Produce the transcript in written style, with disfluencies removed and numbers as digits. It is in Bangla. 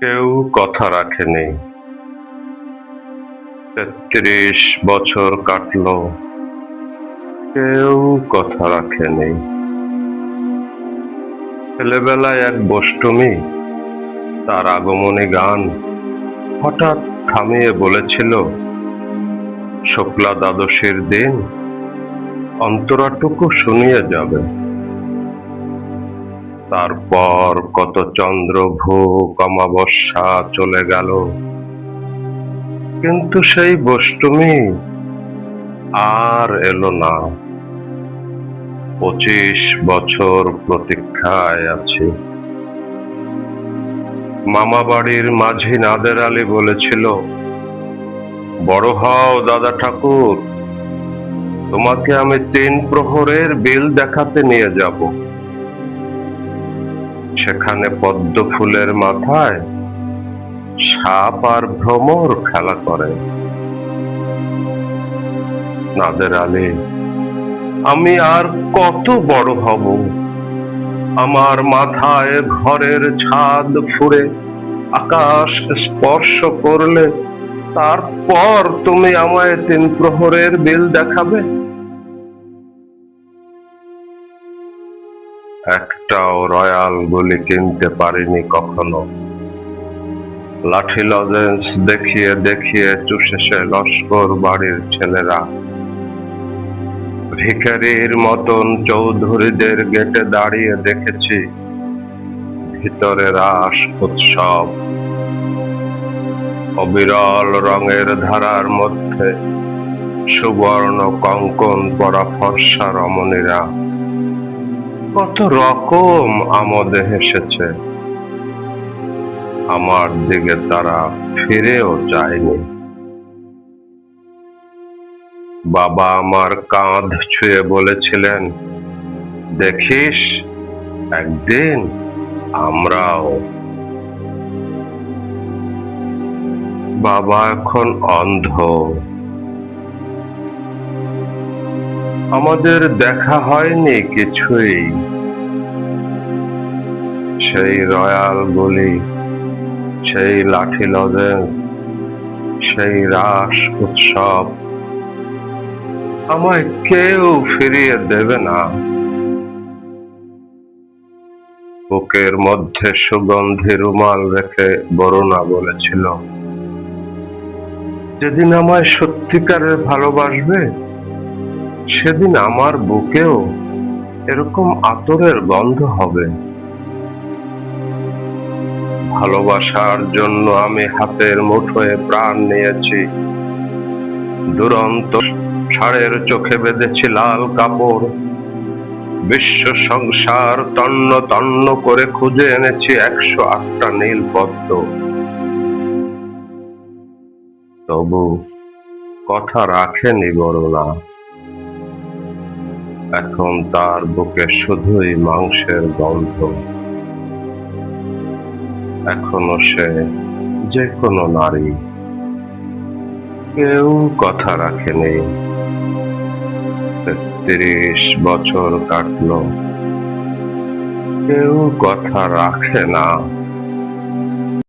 কেউ কথা রাখেনি। ৩৩ বছর কাটলো, কেউ কথা রাখেনি। ছেলেবেলায় এক বষ্টমী তার আগমনী গান হঠাৎ থামিয়ে বলেছিল, শুক্লা দ্বাদশীর দিন অন্তরাটুকু শুনিয়ে যাবে। তারপর কত চন্দ্রভোগ অমাবস্যা চলে গেল, কিন্তু সেই বষ্টমী আর এলো না। ২৫ বছর প্রতীক্ষায় আছি। মামা বাড়ির মাঝি নাদের আলী বলেছিল, বড় হও দাদা ঠাকুর, তোমাকে আমি ৩ প্রহরের বিল দেখাতে নিয়ে যাব। সেখানে পদ্ম ফুলের মাথায় সাপ আর ভ্রমর খেলা করে। নাদের আলী, আমি আর কত বড় হব? আমার মাথায় ঘরের ছাদ ফুঁড়ে আকাশ স্পর্শ করলে তারপর তুমি আমায় ৩ প্রহরের বিল দেখাবে? একটাও রয়াল গুলি কিনতে পারিনি কখনো। লাঠি লজেন্স দেখিয়ে দেখিয়ে চুষেছে লস্কর বাড়ির ছেলেরা। ভিখারির মতন চৌধুরীদের গেটে দাঁড়িয়ে দেখেছি ভিতরে রাস উৎসব। অবিরল রঙের ধারার মধ্যে সুবর্ণ কঙ্কন পরা ফর্সা রমণীরা কত রকম আমোদে হেসেছে। আমার দিকে তারা ফিরেও চায়নি। বাবা আমার কাঁধ ছুঁয়ে বলেছিলেন, দেখিস একদিন আমরাও। বাবা এখন অন্ধ। আমাদের দেখা হয়নি কিছুই। সেই রয়াল গুলি, সেই লাঠি লজেন্স, সেই রাস উৎসব আমায় কেউ ফিরিয়ে দেবে না। বুকের মধ্যে সুগন্ধি রুমাল রেখে বরুণা বলেছিল, যেদিন আমায় সত্যিকারের ভালোবাসবে সেদিন আমার বুকেও এরকম আতরের গন্ধ হবে। ভালোবাসার জন্য আমি হাতের মুঠোয় প্রাণ নিয়েছি। দুরন্ত ষাঁড়ের চোখে বেঁধেছি লাল কাপড়। বিশ্ব সংসার তন্ন তন্ন করে খুঁজে এনেছি ১০৮টা নীল পদ্ম। তবু কথা রাখেনি বরুণা। এখন তার বুকে শুধুই মাংসের গন্ধ। এখনো সে যে কোনো নারী। কেউ কথা রাখেনি। ৩৩ বছর কাটলো, কেউ কথা রাখে না।